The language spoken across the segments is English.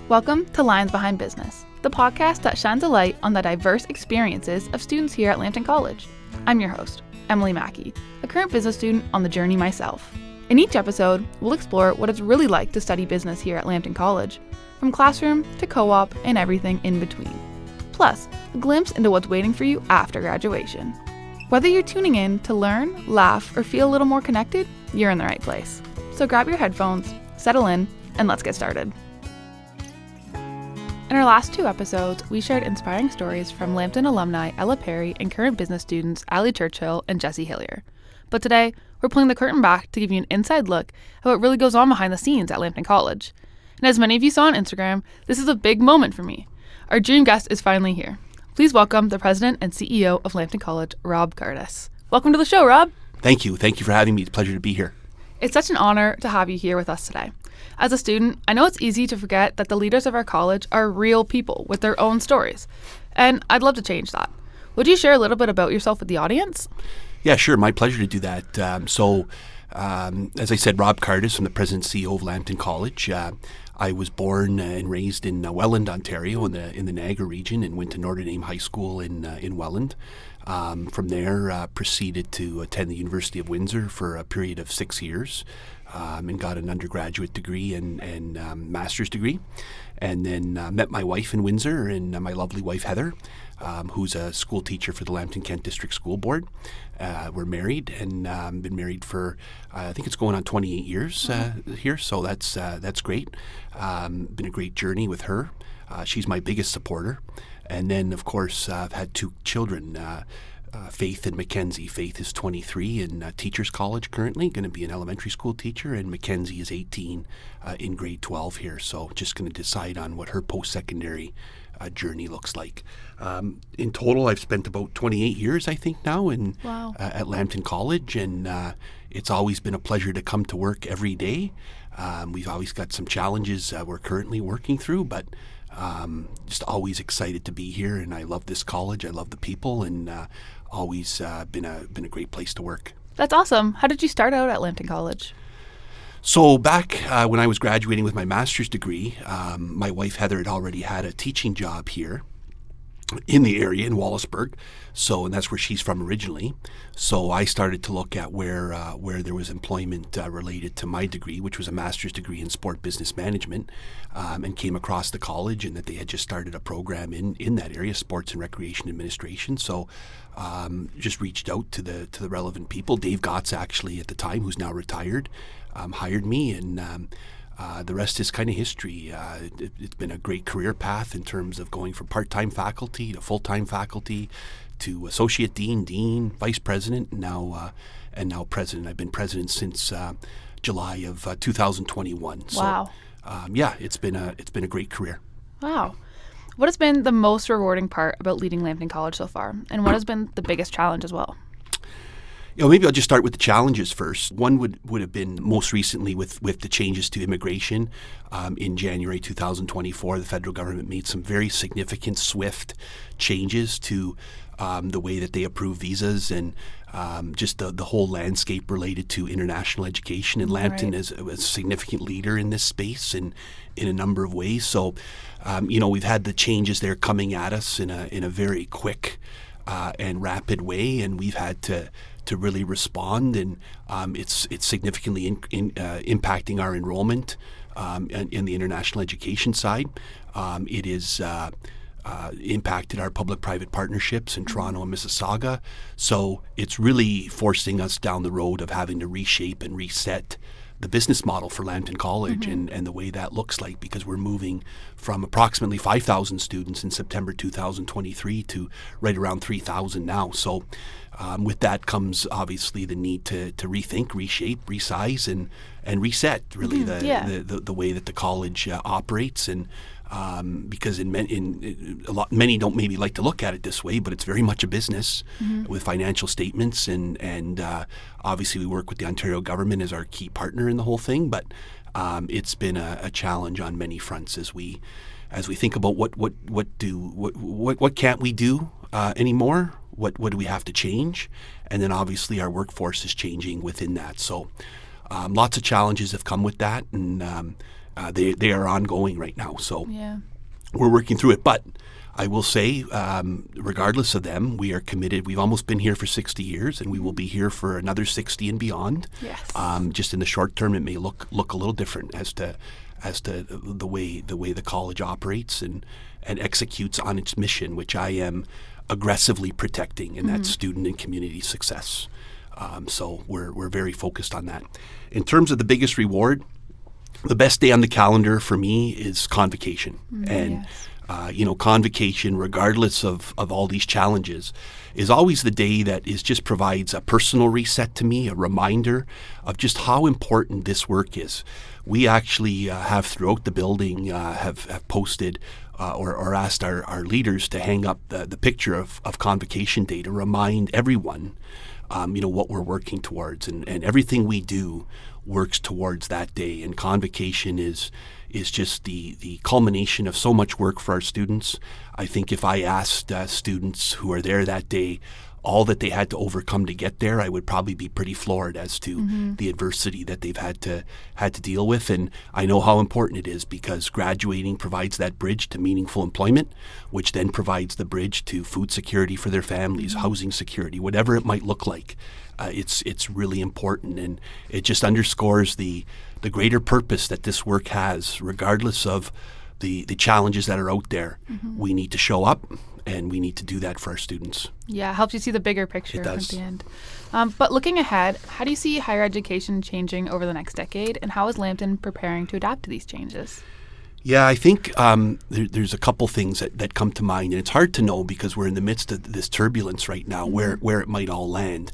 Welcome to Lines Behind Business, the podcast that shines a light on the diverse experiences of students here at Lambton College. I'm your host, Emily Mackie, a current business student on the journey myself. In each episode, we'll explore what it's really like to study business here at Lambton College, from classroom to co-op and everything in between. Plus, a glimpse into what's waiting for you after graduation. Whether you're tuning in to learn, laugh, or feel a little more connected, you're in the right place. So grab your headphones, settle in, and let's get started. In our last two episodes, we shared inspiring stories from Lambton alumni Ella Perry and current business students Ali Churchill and Jesse Hillier. But today, we're pulling the curtain back to give you an inside look at what really goes on behind the scenes at Lambton College. And as many of you saw on Instagram, this is a big moment for me. Our dream guest is finally here. Please welcome the president and CEO of Lambton College, Rob Kardas. Welcome to the show, Rob. Thank you. Thank you for having me. It's a pleasure to be here. It's such an honor to have you here with us today. As a student, I know it's easy to forget that the leaders of our college are real people with their own stories. And I'd love to change that. Would you share a little bit about yourself with the audience? Yeah, sure. My pleasure to do that. As I said, Rob Kardas, I'm the president and CEO of Lambton College. I was born and raised in Welland, Ontario, in the Niagara region, and went to Notre Dame High School in Welland. From there, proceeded to attend the University of Windsor for a period of 6 years, and got an undergraduate degree and master's degree. And then met my wife in Windsor, and my lovely wife Heather, who's a school teacher for the Lambton Kent District School Board. We're married and been married for I think it's going on 28 years here, so that's great. Been a great journey with her. She's my biggest supporter. And then, of course, I've had two children, Faith and Mackenzie. Faith is 23 in Teachers College currently, going to be an elementary school teacher, and Mackenzie is 18 in grade 12 here. So just going to decide on what her post-secondary journey looks like. In total, I've spent about 28 years, I think, now at Lambton College, and it's always been a pleasure to come to work every day. We've always got some challenges we're currently working through, but just always excited to be here, and I love this college. I love the people, and always been a great place to work. That's awesome. How did you start out at Lambton College? So back when I was graduating with my master's degree, my wife Heather had already had a teaching job here in the area in Wallaceburg, and that's where she's from originally. So I started to look at where there was employment related to my degree, which was a master's degree in sport business management, and came across the college and that they had just started a program in that area, sports and recreation administration. So just reached out to the relevant people. Dave Gotts, actually at the time, who's now retired, hired me, and the rest is kind of history. It's been a great career path in terms of going from part-time faculty to full-time faculty to associate dean, vice president, and now president. I've been president since July of 2021. Wow. So, it's been a great career. Wow. What has been the most rewarding part about leading Lambton College so far, and what has been the biggest challenge as well? Maybe I'll just start with the challenges first. One would have been most recently with the changes to immigration. In January 2024, the federal government made some very significant, swift changes to the way that they approve visas and just the whole landscape related to international education. And Lambton is a significant leader in this space and in a number of ways. So, we've had the changes there coming at us in a very quick and rapid way, and we've had to really respond, and it's significantly impacting our enrollment in the international education side. It is impacted our public-private partnerships in Toronto and Mississauga. So it's really forcing us down the road of having to reshape and reset the business model for Lambton College and the way that looks like, because we're moving from approximately 5,000 students in September 2023 to right around 3,000 now. So with that comes obviously the need to rethink, reshape, resize, and reset really the way that the college operates. And because many don't maybe like to look at it this way, but it's very much a business with financial statements, and obviously we work with the Ontario government as our key partner in the whole thing. But it's been a challenge on many fronts as we think about what can't we do anymore. What do we have to change? And then obviously our workforce is changing within that. So lots of challenges have come with that, and they are ongoing right now. So Yeah. we're working through it. But I will say, regardless of them, we are committed. We've almost been here for 60 years, and we will be here for another 60 and beyond. Yes. Just in the short term, it may look a little different as to the way the college operates and executes on its mission, which I am aggressively protecting, and that's student and community success. So we're very focused on that. In terms of the biggest reward, the best day on the calendar for me is convocation. And convocation, regardless of all these challenges, is always the day that just provides a personal reset to me, a reminder of just how important this work is. We actually have throughout the building have posted or asked our leaders to hang up the picture of Convocation Day to remind everyone what we're working towards, and everything we do works towards that day. And Convocation is just the culmination of so much work for our students. I think if I asked students who are there that day all that they had to overcome to get there, I would probably be pretty floored as to the adversity that they've had to deal with. And I know how important it is, because graduating provides that bridge to meaningful employment, which then provides the bridge to food security for their families, housing security, whatever it might look like. It's really important, and it just underscores the greater purpose that this work has, regardless of the challenges that are out there. We need to show up, and we need to do that for our students. Yeah, it helps you see the bigger picture It does. at the end. But looking ahead, how do you see higher education changing over the next decade, and how is Lambton preparing to adapt to these changes? Yeah, I think there's a couple things that come to mind, and it's hard to know because we're in the midst of this turbulence right now, where it might all land.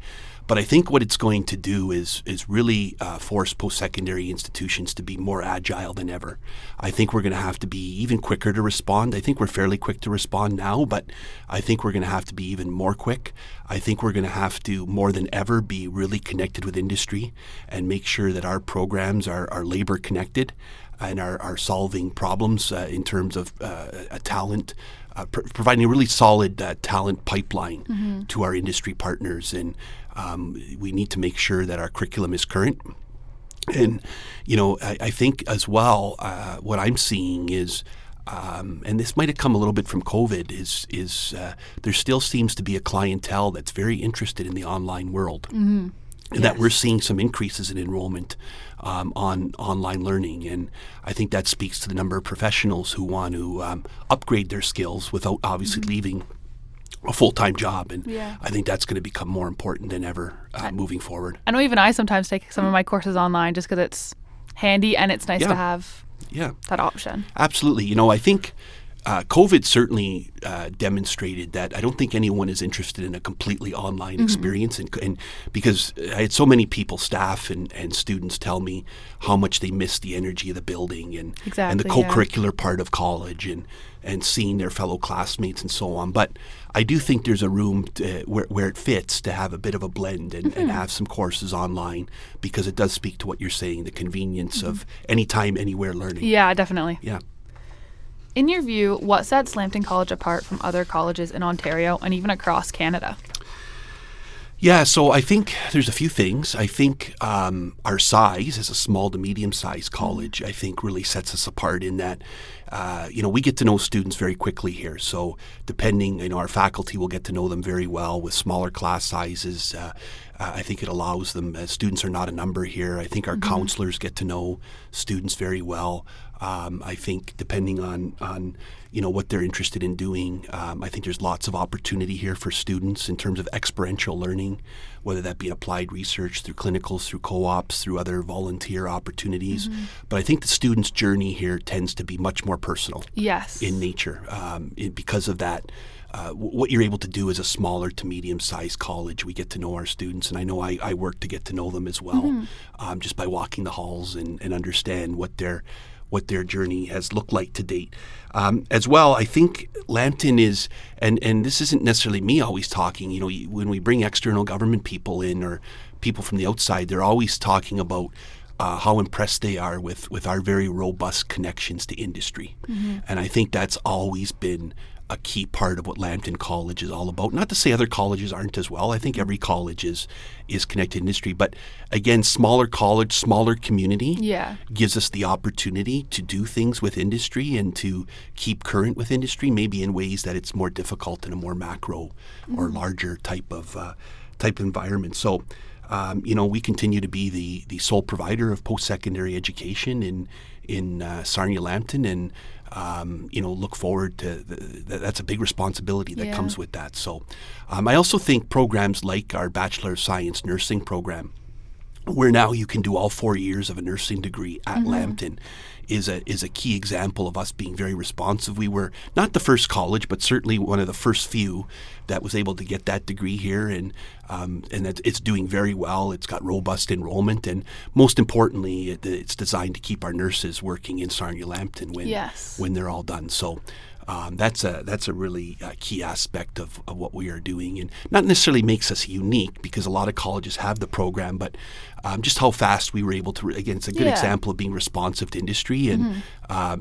But I think what it's going to do is really force post-secondary institutions to be more agile than ever. I think we're going to have to be even quicker to respond. I think we're fairly quick to respond now, but I think we're going to have to be even more quick. I think we're going to have to, more than ever, be really connected with industry and make sure that our programs are labor connected and are solving problems in terms of a talent, providing a really solid talent pipeline to our industry partners. And we need to make sure that our curriculum is current. And, I think as well, what I'm seeing is, and this might have come a little bit from COVID, is there still seems to be a clientele that's very interested in the online world. And that we're seeing some increases in enrollment on online learning. And I think that speaks to the number of professionals who want to upgrade their skills without obviously leaving a full-time job. And I think that's going to become more important than ever moving forward. I know even I sometimes take some of my courses online just because it's handy and it's nice to have that option. Absolutely. I think COVID certainly demonstrated that I don't think anyone is interested in a completely online experience, and because I had so many people, staff and students, tell me how much they miss the energy of the building and the co-curricular part of college and seeing their fellow classmates and so on. But I do think there's a room where it fits to have a bit of a blend and have some courses online, because it does speak to what you're saying, the convenience of anytime, anywhere learning. Yeah, definitely. Yeah. In your view, what sets Lambton College apart from other colleges in Ontario and even across Canada? Yeah, so I think there's a few things. I think our size as a small to medium-sized college, I think, really sets us apart in that, we get to know students very quickly here. So depending, our faculty will get to know them very well with smaller class sizes. I think it allows them, students are not a number here. I think our counselors get to know students very well. I think depending on what they're interested in doing, I think there's lots of opportunity here for students in terms of experiential learning, whether that be applied research, through clinicals, through co-ops, through other volunteer opportunities. But I think the student's journey here tends to be much more personal in nature. Because of that, what you're able to do as a smaller to medium-sized college, we get to know our students, and I know I work to get to know them as well, just by walking the halls and understand what their journey has looked like to date. As well, I think Lambton is, and this isn't necessarily me always talking, when we bring external government people in or people from the outside, they're always talking about how impressed they are with our very robust connections to industry. And I think that's always been a key part of what Lambton College is all about. Not to say other colleges aren't as well. I think every college is connected to industry. But again, smaller college, smaller community gives us the opportunity to do things with industry and to keep current with industry, maybe in ways that it's more difficult in a more macro or larger type of environment. So, we continue to be the sole provider of post-secondary education in Sarnia, Lambton, and look forward to that's a big responsibility that comes with that. So I also think programs like our Bachelor of Science nursing program, where now you can do all 4 years of a nursing degree at Lambton, is a key example of us being very responsive. We were not the first college, but certainly one of the first few that was able to get that degree here, and it's doing very well. It's got robust enrollment, and most importantly, it's designed to keep our nurses working in Sarnia, Lambton when they're all done. So. That's a really key aspect of what we are doing, and not necessarily makes us unique because a lot of colleges have the program, but just how fast we were able to, again, it's a good example of being responsive to industry and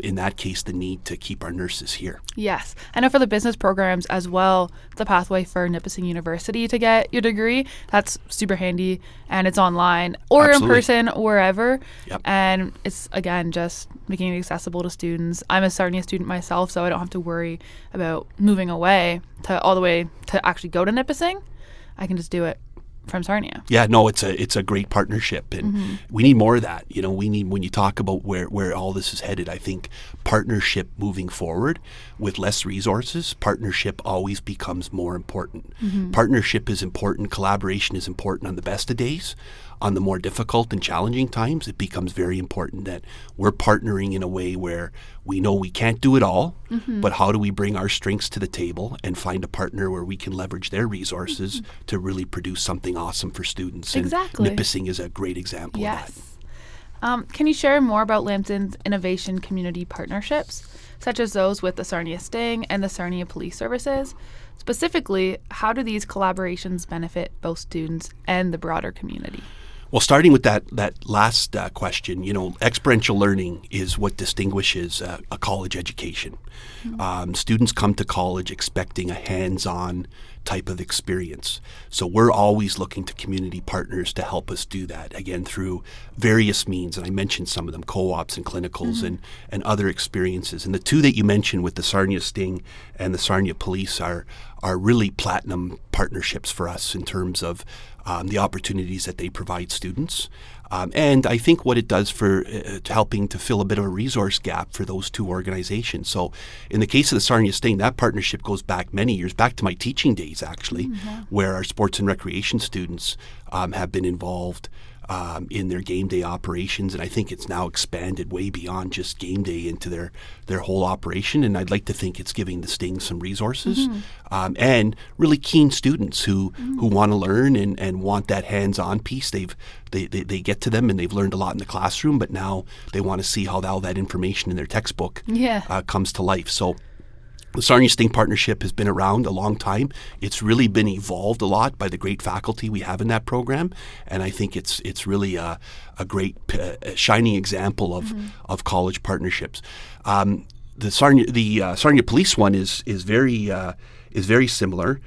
in that case, the need to keep our nurses here. Yes. I know for the business programs as well, the pathway for Nipissing University to get your degree, that's super handy, and it's online or in person, wherever. Yep. And it's, again, just making it accessible to students. I'm a Sarnia student myself, so I don't have to worry about moving away all the way to actually go to Nipissing. I can just do it from Sarnia. Yeah, no, it's a great partnership, and we need more of that. We need, when you talk about where all this is headed, I think partnership moving forward with less resources, partnership always becomes more important. Partnership is important, collaboration is important on the best of days. On the more difficult and challenging times, it becomes very important that we're partnering in a way where we know we can't do it all, but how do we bring our strengths to the table and find a partner where we can leverage their resources to really produce something awesome for students. Exactly. And Nipissing is a great example of that. Can you share more about Lambton's innovation community partnerships, such as those with the Sarnia Sting and the Sarnia Police Services? Specifically, how do these collaborations benefit both students and the broader community? Well, starting with that last question, experiential learning is what distinguishes a college education. Students come to college expecting a hands-on type of experience. So we're always looking to community partners to help us do that, again, through various means. And I mentioned some of them, co-ops and clinicals and other experiences. And the two that you mentioned with the Sarnia Sting and the Sarnia Police are really platinum partnerships for us in terms of the opportunities that they provide students. And I think what it does for helping to fill a bit of a resource gap for those two organizations. So in the case of the Sarnia Sting, that partnership goes back many years, back to my teaching days actually, where our sports and recreation students have been involved in their game day operations, and I think it's now expanded way beyond just game day into their whole operation. And I'd like to think it's giving the Sting some resources and really keen students who want to learn and want that hands-on piece. They get to them and they've learned a lot in the classroom, but now they want to see how all that information in their textbook comes to life. So the Sarnia Sting partnership has been around a long time. It's really been evolved a lot by the great faculty we have in that program, and I think it's really a great shining example of college partnerships. The Sarnia Police one is very similar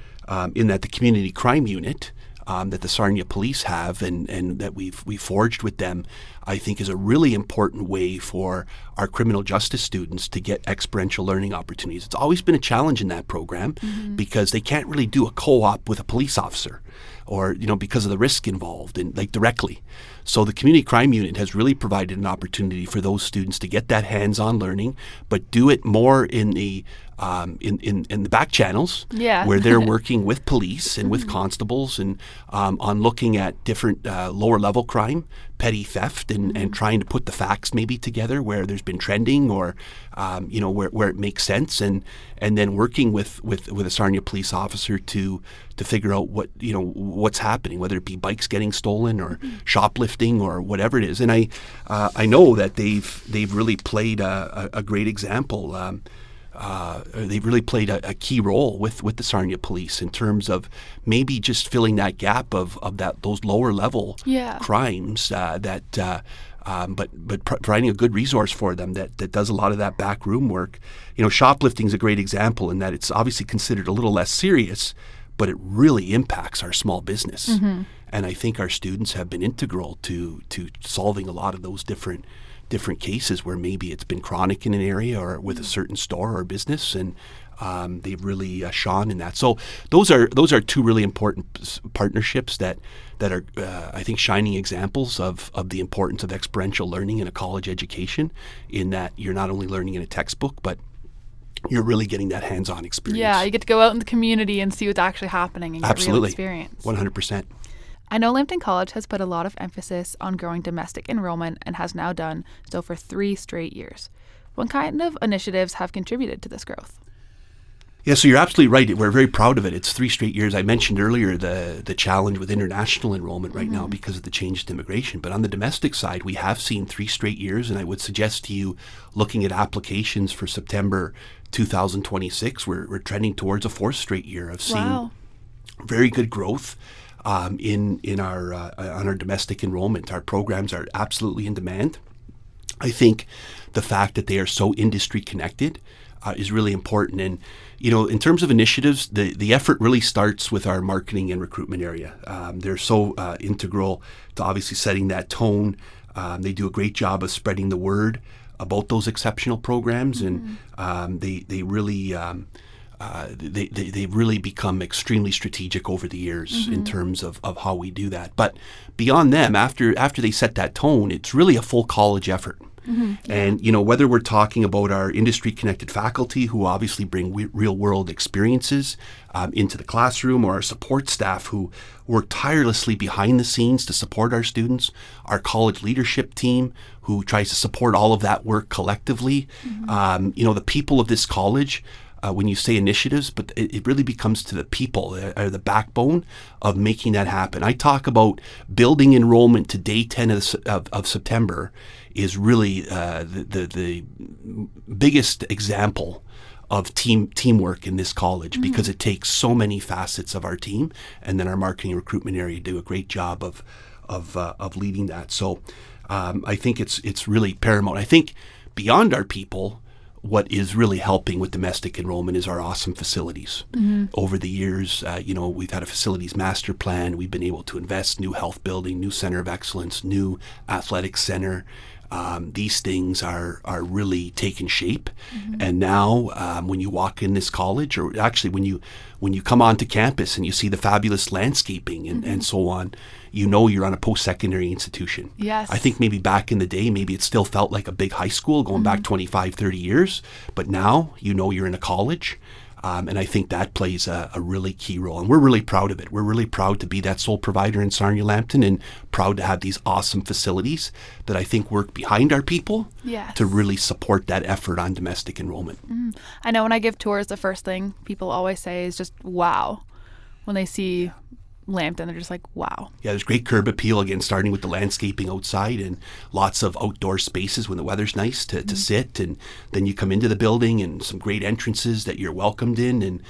in that the community crime unit that the Sarnia Police have and that we forged with them, I think is a really important way for our criminal justice students to get experiential learning opportunities. It's always been a challenge in that program because they can't really do a co-op with a police officer or, because of the risk involved and directly. So the community crime unit has really provided an opportunity for those students to get that hands-on learning, but do it more in the back channels where they're working with police and with constables and on looking at different lower level crime, petty theft, and trying to put the facts maybe together where there's been trending or where it makes sense, and then working with a Sarnia police officer to figure out what's happening, whether it be bikes getting stolen or shoplifting or whatever it is. And I know that they've really played a great example. They've really played a key role with the Sarnia Police in terms of maybe just filling that gap of those lower level crimes that but providing a good resource for them that does a lot of that back room work. Shoplifting is a great example in that it's obviously considered a little less serious, but it really impacts our small business. Mm-hmm. And I think our students have been integral to solving a lot of those different cases where maybe it's been chronic in an area or with a certain store or business, and they've really shone in that. So those are two really important partnerships that are, I think, shining examples of the importance of experiential learning in a college education, in that you're not only learning in a textbook, but you're really getting that hands-on experience. Yeah, you get to go out in the community and see what's actually happening and get Absolutely. real experience. 100%. I know Lambton College has put a lot of emphasis on growing domestic enrollment and has now done so for 3 straight years. What kind of initiatives have contributed to this growth? Yeah, so you're absolutely right. We're very proud of it. It's 3 straight years. I mentioned earlier the challenge with international enrollment right now because of the change to immigration. But on the domestic side, we have seen 3 straight years, and I would suggest to you, looking at applications for September 2026, we're trending towards a 4th straight year of seeing very good growth in our on our domestic enrollment. Our programs are absolutely in demand. I think the fact that they are so industry connected is really important. And in terms of initiatives, the effort really starts with our marketing and recruitment area. They're so integral to obviously setting that tone. They do a great job of spreading the word about those exceptional programs, and they really they've really become extremely strategic over the years in terms of how we do that. But beyond them, after they set that tone, it's really a full college effort. And, whether we're talking about our industry-connected faculty who obviously bring real-world experiences into the classroom, or our support staff who work tirelessly behind the scenes to support our students, our college leadership team who tries to support all of that work collectively, the people of this college, when you say initiatives, but it really becomes to the people, are the backbone of making that happen. I talk about building enrollment to day 10 of September is really the biggest example of teamwork in this college, because it takes so many facets of our team, and then our marketing and recruitment area do a great job of leading that. So I think it's really paramount. I think beyond our people, what is really helping with domestic enrollment is our awesome facilities. Over the years, we've had a facilities master plan. We've been able to invest new health building, new center of excellence, new athletic center. These things are really taking shape. And now when you walk in this college, or actually when you come onto campus and you see the fabulous landscaping and so on, you're on a post-secondary institution. Yes. I think maybe back in the day, maybe it still felt like a big high school going back 25, 30 years. But now, you're in a college. And I think that plays a really key role. And we're really proud of it. We're really proud to be that sole provider in Sarnia Lambton, and proud to have these awesome facilities that I think work behind our people to really support that effort on domestic enrollment. I know when I give tours, the first thing people always say is just, wow. When they see Lambton, they're just like, wow. Yeah, there's great curb appeal, again, starting with the landscaping outside and lots of outdoor spaces when the weather's nice to sit. And then you come into the building and some great entrances that you're welcomed in, and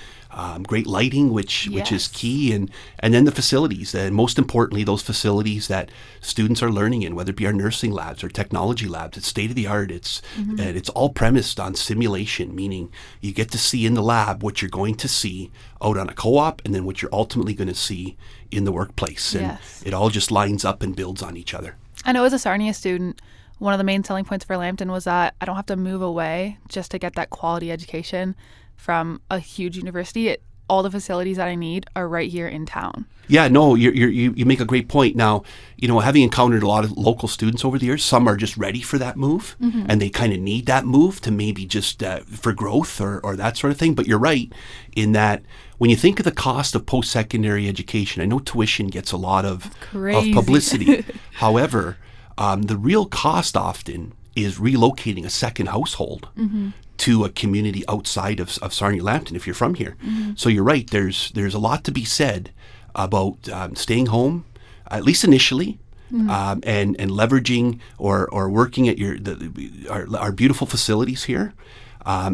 great lighting, which is key. And then the facilities, and most importantly, those facilities that students are learning in, whether it be our nursing labs or technology labs. It's state-of-the-art. And it's all premised on simulation, meaning you get to see in the lab what you're going to see out on a co-op, and then what you're ultimately going to see in the workplace. And it all just lines up and builds on each other. I know as a Sarnia student, one of the main selling points for Lambton was that I don't have to move away just to get that quality education from a huge university. All the facilities that I need are right here in town. Yeah, no, you make a great point. Now, having encountered a lot of local students over the years, some are just ready for that move, and they kind of need that move to maybe just for growth or that sort of thing. But you're right in that when you think of the cost of post-secondary education, I know tuition gets a lot of publicity. However, the real cost often is relocating a second household to a community outside of Sarnia Lambton if you're from here. So you're right, there's a lot to be said about staying home, at least initially, and leveraging or working at our beautiful facilities here,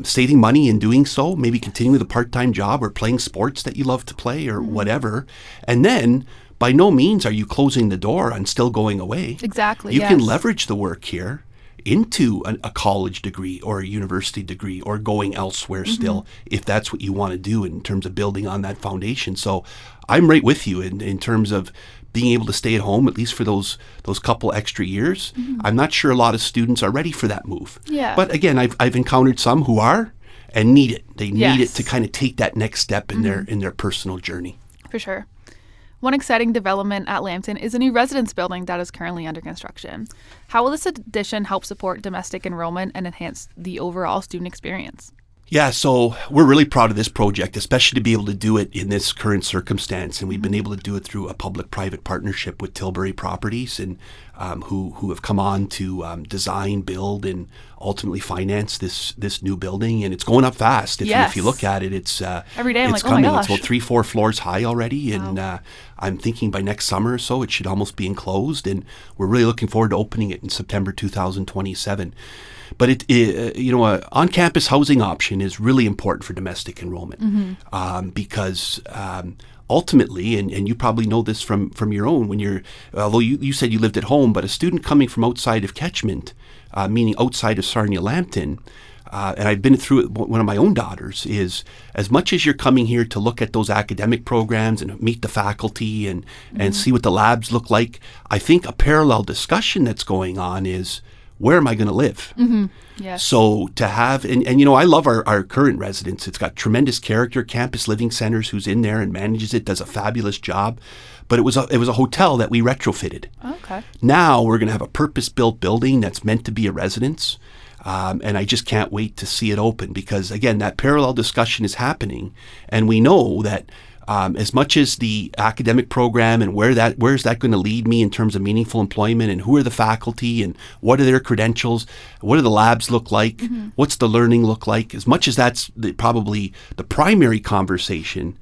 saving money in doing so, maybe continuing with a part-time job or playing sports that you love to play or whatever, and then by no means are you closing the door on still going away. Exactly. You can leverage the work here into a college degree or a university degree or going elsewhere still, if that's what you want to do in terms of building on that foundation. So I'm right with you in terms of being able to stay at home, at least for those couple extra years. I'm not sure a lot of students are ready for that move. Yeah. But again, I've encountered some who are and need it. They need it to kind of take that next step in their personal journey. For sure. One exciting development at Lambton is a new residence building that is currently under construction. How will this addition help support domestic enrollment and enhance the overall student experience? Yeah, so we're really proud of this project, especially to be able to do it in this current circumstance. And we've been able to do it through a public-private partnership with Tilbury Properties, and who have come on to design, build, and ultimately finance this new building. And it's going up fast. If you look at it, it's every day I'm it's like, coming. oh my gosh. It's about 3-4 floors high already, and I'm thinking by next summer or so it should almost be enclosed. And we're really looking forward to opening it in September 2027. But on-campus housing option is really important for domestic enrollment because ultimately, and you probably know this from your own, although you said you lived at home, but a student coming from outside of catchment, meaning outside of Sarnia, Lambton, and I've been through it, one of my own daughters, is as much as you're coming here to look at those academic programs and meet the faculty and see what the labs look like, I think a parallel discussion that's going on is, where am I going to live? Yes. So to have, and I love our current residence. It's got tremendous character. Campus Living Centers, who's in there and manages it, does a fabulous job. But it was a hotel that we retrofitted. Okay. Now we're going to have a purpose-built building that's meant to be a residence. And I just can't wait to see it open because, again, that parallel discussion is happening. And we know that as much as the academic program and where is that going to lead me in terms of meaningful employment and who are the faculty and what are their credentials, what do the labs look like, what's the learning look like, as much as that's probably the primary conversation,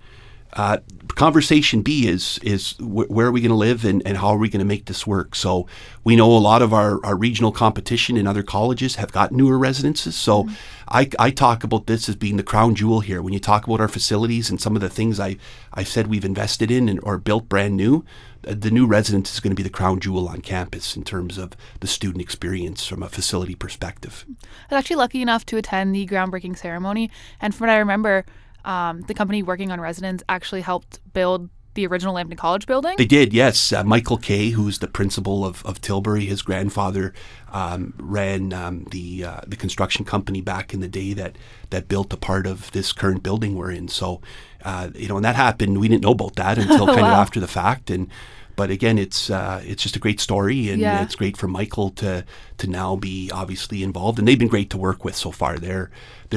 conversation B is where are we going to live and how are we going to make this work? So we know a lot of our regional competition in other colleges have got newer residences. So I talk about this as being the crown jewel here. When you talk about our facilities and some of the things I said we've invested in or built brand new, the new residence is going to be the crown jewel on campus in terms of the student experience from a facility perspective. I was actually lucky enough to attend the groundbreaking ceremony. And from what I remember, the company working on residence actually helped build the original Lambton College building? They did, yes. Michael Kay, who's the principal of Tilbury, his grandfather ran the construction company back in the day that built a part of this current building we're in. So, and that happened. We didn't know about that until kind of after the fact. But again, it's just a great story, and it's great for Michael to now be obviously involved. And they've been great to work with so far. They're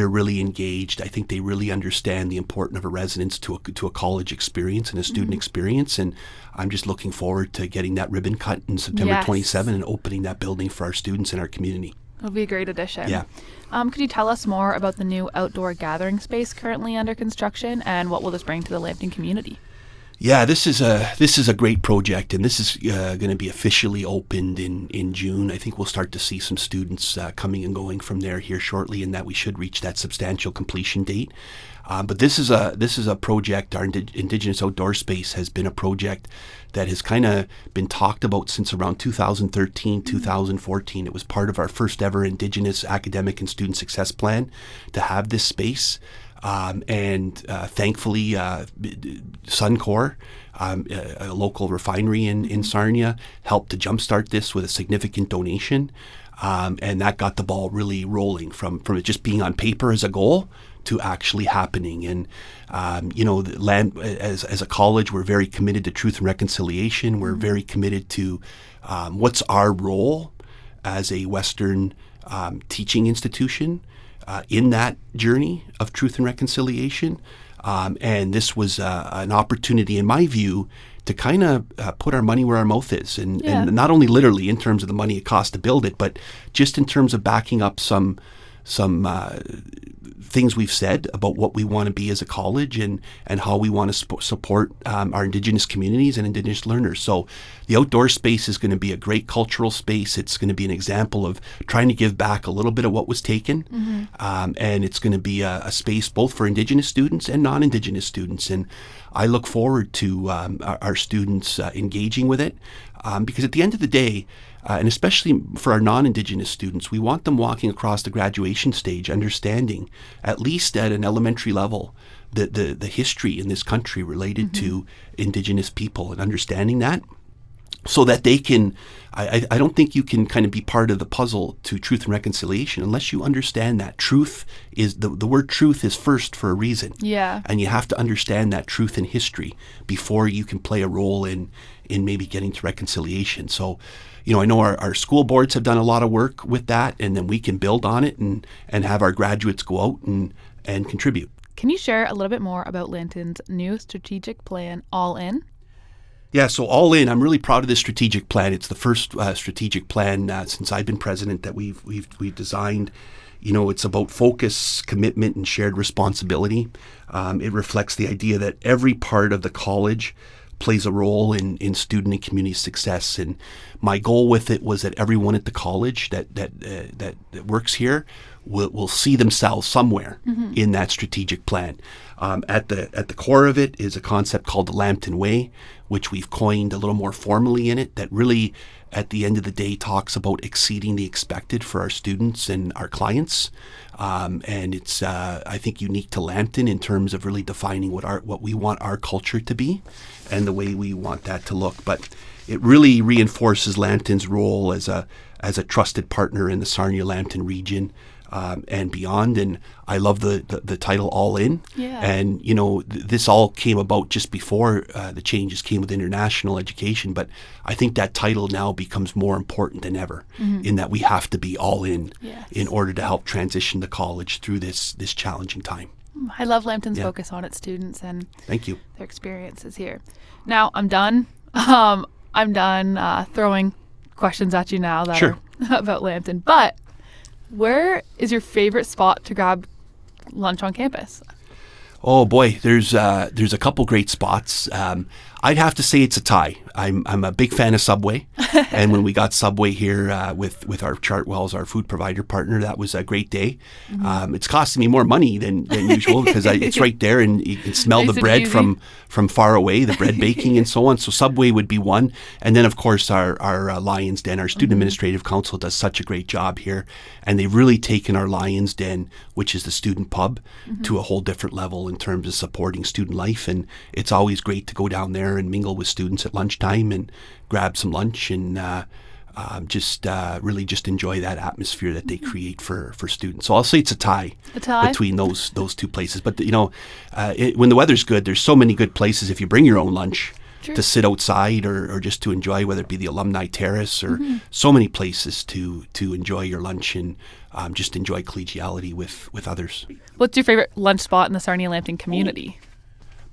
really engaged. I think they really understand the importance of a residence to a college experience and a student experience. And I'm just looking forward to getting that ribbon cut in September 27 and opening that building for our students and our community. It'll be a great addition. Yeah. Could you tell us more about the new outdoor gathering space currently under construction, and what will this bring to the Lambton community? Yeah, this is a great project, and this is going to be officially opened in June. I think we'll start to see some students coming and going from there here shortly, and that we should reach that substantial completion date. But this is a project. Our Indigenous outdoor space has been a project that has kind of been talked about since around 2013, 2014. It was part of our first ever Indigenous academic and student success plan to have this space. Thankfully, Suncor, a local refinery in Sarnia, helped to jumpstart this with a significant donation. And that got the ball really rolling from it just being on paper as a goal to actually happening. And, as a college, we're very committed to truth and reconciliation. We're very committed to what's our role as a Western teaching institution in that journey of truth and reconciliation. And this was an opportunity, in my view, to kind of put our money where our mouth is. And not only literally in terms of the money it costs to build it, but just in terms of backing up some things we've said about what we want to be as a college and how we want to support our Indigenous communities and Indigenous learners. So the outdoor space is going to be a great cultural space. It's going to be an example of trying to give back a little bit of what was taken. And it's going to be a space both for Indigenous students and non-Indigenous students. And I look forward to our students engaging with it because at the end of the day, and especially for our non-Indigenous students, we want them walking across the graduation stage, understanding, at least at an elementary level, the history in this country related to Indigenous people and understanding that so that they can, I don't think you can kind of be part of the puzzle to truth and reconciliation unless you understand that truth is, the word truth is first for a reason. Yeah. And you have to understand that truth in history before you can play a role in maybe getting to reconciliation. So, I know our school boards have done a lot of work with that, and then we can build on it and have our graduates go out and contribute. Can you share a little bit more about Lambton's new strategic plan, All In? Yeah, so All In, I'm really proud of this strategic plan. It's the first strategic plan since I've been president that we've designed. It's about focus, commitment, and shared responsibility. It reflects the idea that every part of the college plays a role in student and community success. And my goal with it was that everyone at the college that works here will see themselves somewhere in that strategic plan. At the core of it is a concept called the Lambton Way, which we've coined a little more formally in it, that really, at the end of the day, talks about exceeding the expected for our students and our clients. And it's, I think, unique to Lambton in terms of really defining what we want our culture to be and the way we want that to look. But it really reinforces Lambton's role as a trusted partner in the Sarnia-Lambton region and beyond. And I love the title All In. Yeah. And, this all came about just before the changes came with international education. But I think that title now becomes more important than ever in that we have to be all in in order to help transition the college through this challenging time. I love Lambton's focus on its students and thank you their experiences here. Now, I'm done. I'm done throwing questions at you now that are about Lambton. But where is your favorite spot to grab lunch on campus? Oh boy, there's a couple great spots. I'd have to say it's a tie. I'm a big fan of Subway, and when we got Subway here with our Chartwell's, our food provider partner, that was a great day. It's costing me more money than usual because it's right there and you can smell the bread from far away, the bread baking and so on. So Subway would be one, and then of course our Lions Den, our Student Administrative Council does such a great job here, and they've really taken our Lions Den, which is the student pub, to a whole different level in terms of supporting student life. And it's always great to go down there and mingle with students at lunchtime and grab some lunch and really enjoy that atmosphere that they create for students. So I'll say it's a tie between those two places. But when the weather's good, there's so many good places if you bring your own lunch to sit outside or just to enjoy, whether it be the alumni terrace or so many places to enjoy your lunch and just enjoy collegiality with others. What's your favorite lunch spot in the Sarnia-Lambton community?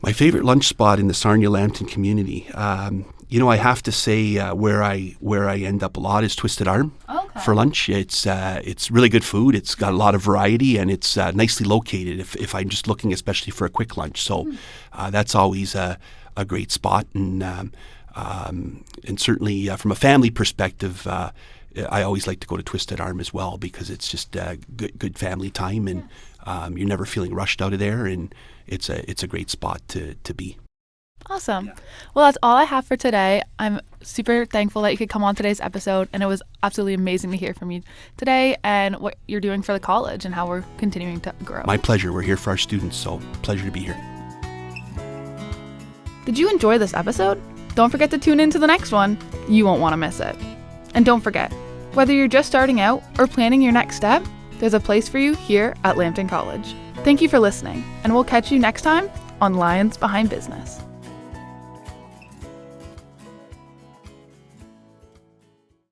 My favorite lunch spot in the Sarnia-Lambton community, I have to say where I end up a lot is Twisted Arm for lunch. It's really good food. It's got a lot of variety and it's nicely located if I'm just looking especially for a quick lunch. So that's always a great spot. And certainly from a family perspective, I always like to go to Twisted Arm as well because it's just good family time and you're never feeling rushed out of there, and it's a great spot to be. Awesome. Yeah. Well, that's all I have for today. I'm super thankful that you could come on today's episode, and it was absolutely amazing to hear from you today and what you're doing for the college and how we're continuing to grow. My pleasure. We're here for our students, so pleasure to be here. Did you enjoy this episode? Don't forget to tune in to the next one. You won't want to miss it. And don't forget, whether you're just starting out or planning your next step, there's a place for you here at Lambton College. Thank you for listening, and we'll catch you next time on Lions Behind Business.